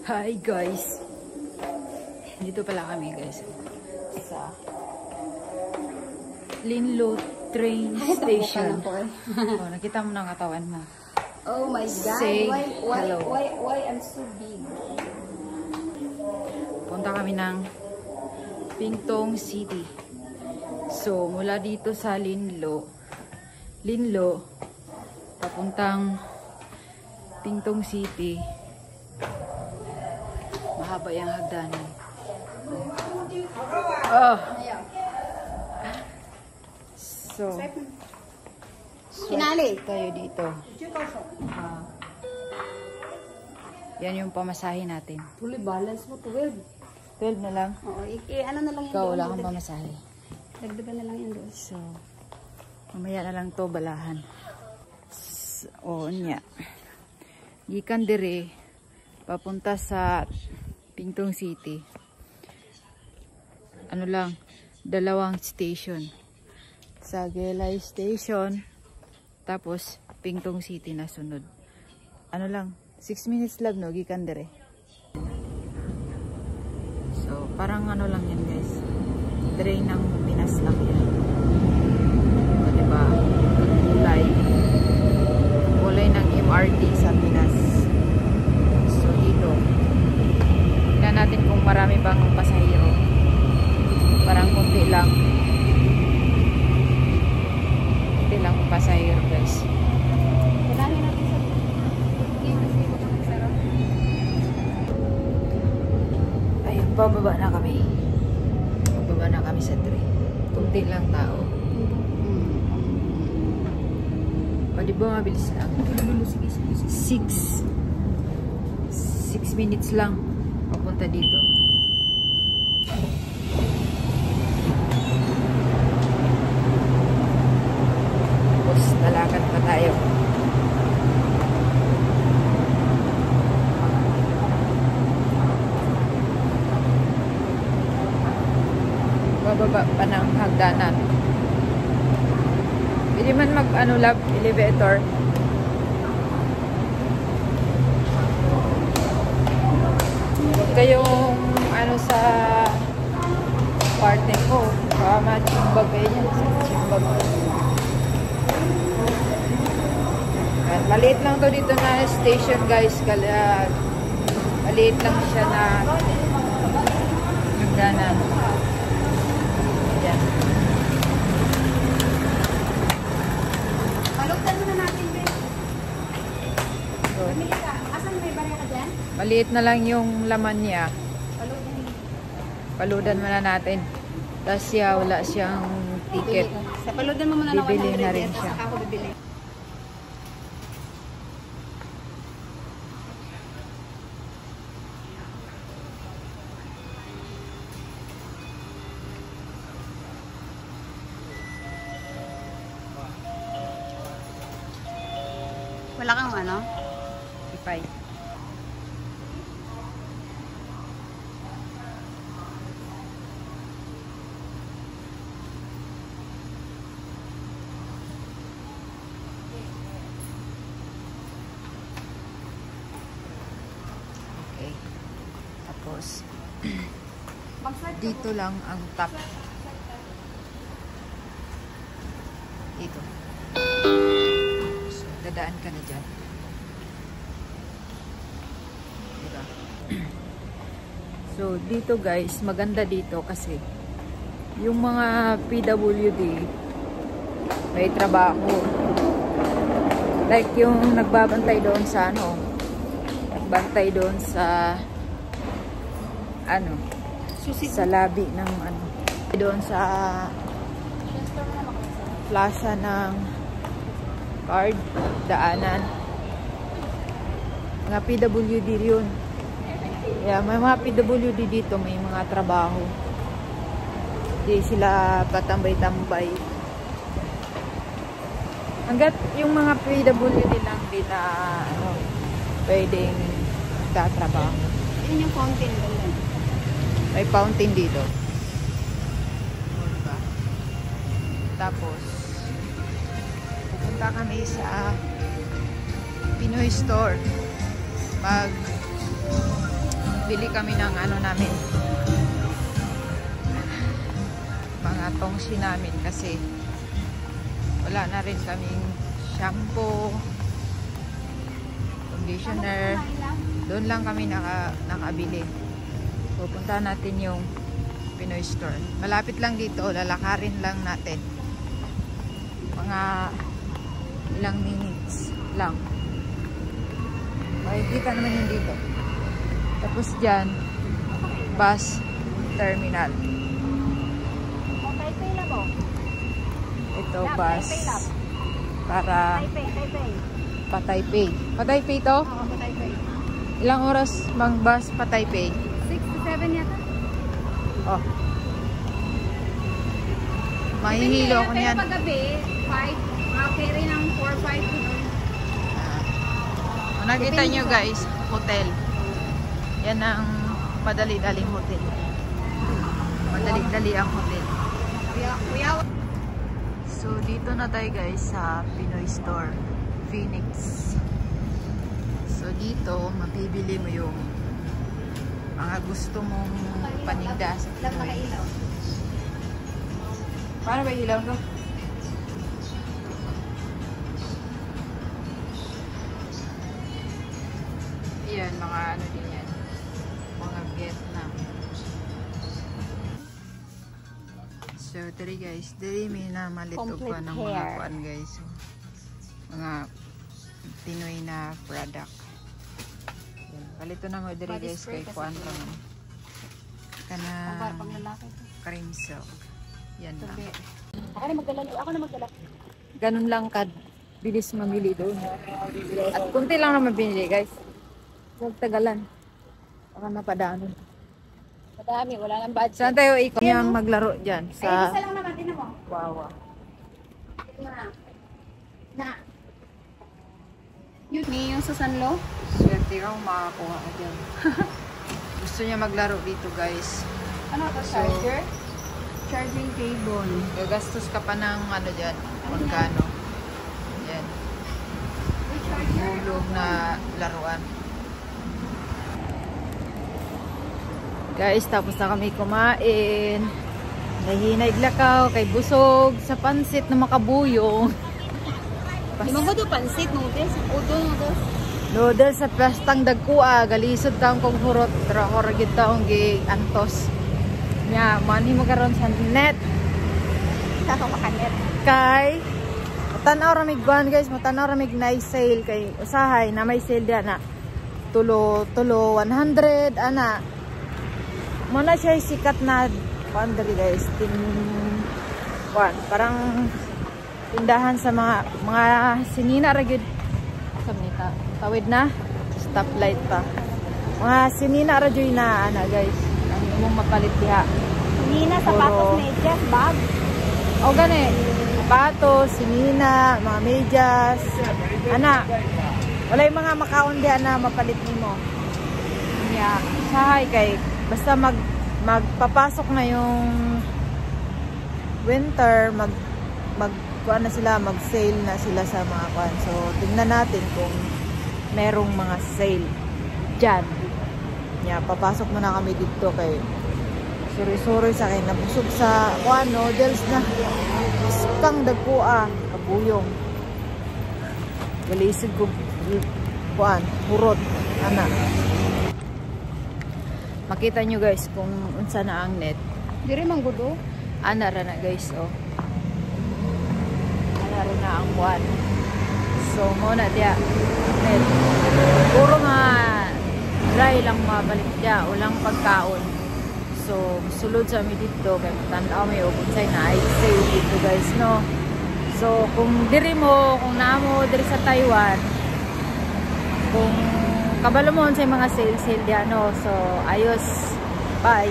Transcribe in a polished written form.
Hi guys! Dito pala kami guys sa Linlo train station. Oh, nakita mo ng katawan mo. Oh my God! Say why I'm so big? Punta kami ng Pingtung City. So, mula dito sa Linlo papuntang Pingtung City. Mahaba yung hagdanan. Oh. So, Kinali tayo dito. Yan yung pamasahe natin. Tuloy balance mo 12. 12 na lang. Oo, ano na lang yun. Ikaw, wala kang pamasahe. Dagdagan na lang yun doon. So, mamaya na lang to balahan. O, niya. Gikan dire, papunta sa Pingtung City. Ano lang, 2 station. Sa Gelay Station, tapos Pingtung City na sunod. Ano lang, 6 minutes lang no, gikan dire. So, parang ano lang yan guys. Train ng Pinas lang yan. O, diba? Kulay ng MRT sa Pinas. So, dito. Tignan natin kung marami bang pasahero. Parang kunti lang. Kunti lang pasahero guys. Kailangan natin sa Ayun, bababa na kami. Bababa na kami sa train. Kunti lang tao. O, di ba mabilis lang? 6 minutes lang papunta dito. Tapos lalakad pa tayo. Bababa pa ng hagdanan. Pwede man mag elevator. Huwag kayong sa parte ko. Baka machimbag kayo niyan. Chimbag. Maliit lang to dito na station guys. Maliit lang siya na hagdanan. Ayan. Balugtan muna natin, Ben. Asan may barya ka dyan? Maliit na lang yung laman niya. Balugtan. Paludan muna natin. Tapos siya, wala siyang ticket. Sa paludan mo muna ng 100 Bibili na rin yan, siya. tapos ako bibili. Wala kang ano? Ipay. Okay. Tapos, dito lang ang top. Dito. So, dadaan ka na dyan. Diba? So, dito guys, maganda dito kasi yung mga PWD may trabaho. Like yung nagbabantay doon sa nagbantay doon sa sa lobby ng doon sa plaza ng card, daanan. Mga PWD yun. Yeah, may mga PWD dito, may mga trabaho. Hindi sila patambay-tambay. Hanggat yung mga PWD lang din na pwedeng tatrabaho. Yun yung fountain doon. May fountain dito. Diba? Tapos pupunta kami sa Pinoy store. bili kami ng ano namin, mga tongsi namin kasi wala na rin kaming shampoo, conditioner. Doon lang kami nakabili. Pupunta natin yung Pinoy store. Malapit lang dito, lalakarin lang natin. Mga ilang minutes lang. Makikita naman yung dito. Tapos dyan, bus terminal. Taipei lang mo. Ito bus para Taipei. pa-Taipei. Pa-Taipei to? Oo, Taipei. Ilang oras bang bus pa-Taipei? 6 to 7 yata. Oh. Mahihilo ako niyan. Pero paggabi, 5. Makakiri ng 4-5 to doon. Nakita nyo guys, hotel. Yan ang madali-daling hotel. Madali-dali ang hotel. So dito na tayo guys sa Pinoy store, Phoenix. So dito mabibili mo yung mga gusto mong paninda sa Pinoy. Paano ba ilaw ko? Yan, mga ano din yan. Mga Vietnam. So, tari guys. Dili may na malitog pa ng mga kuan guys. Mga Pinoy na product. Yan. Palito na mo diri guys kay kuan pa man. Kana cream silk. Yan lang. Ako na magdala. Ako na magdala. Ganun lang kad bilis mamili doon. At kunti lang naman binili guys. Huwag tagalan. Baka napadaanan. Madami, wala nang budget. Saan tayo ikot? Yung maglaro dyan. Ay, Sa isa lang naman, tinan mo. Wawa. Ito na. Yung sa Sanlo? Swerte ka kung makakuha ka dyan. Gusto niya maglaro dito guys. Ano ito? Charger? Charging cable. Gagastos ka pa ng ano dyan. Magkano. Yan. Hulog na laruan. Guys, tapos na kami kumain. Nahinay lakaw, kay busog, sa pansit na makabuyong. Di mo ba ito pansit, noodles? Udo, noodles? Noodles sa pastang dagkua, galisod kang kong hurot, trahoragid taong gi antos. Nya, mani mo karon sa net. Saka makanet. Kay, matanaw ramig guan guys, matanaw ramig na sale kay usahay na may sale diyan na. Tulo 100, ana. Muna siya sikat na boundary guys. Parang tindahan sa mga sinina ragid sa minita. Tawid na stoplight pa. Mga sinina ragid na ana guys. Ang imong mapalit diha. Sinina, sapatos, medyas, bag. O gani, sapatos, sinina, mga medyas. Ana, wala yung mga makaon diha na mapalit nimo. Nya, sahay kay basta magpapasok na yung winter, kuan na sila, mag-sale na sila sa mga kuan. So, tingnan natin kung merong mga sale dyan. Yeah, papasok muna kami dito kay sorry sa akin, nabusog sa kuan, noodles na. Pang dagkua, kabuyong. Galisig ko kuan, hurot, ana. Makita nyo guys kung unsa na ang net. Diri man gudo. Ana ra na guys, oh. Ana ra na ang buwan. So, muna dia net. Puro nga dry lang mabalik dia, ulang pagkaon. So, sulod sa mi dito kay tanaw may unsay na ay sale dito guys, no. So, kung diri mo, kung naamo diri sa Taiwan, kung kabalo mo sa mga sale diyan, no. So, ayos. Bye.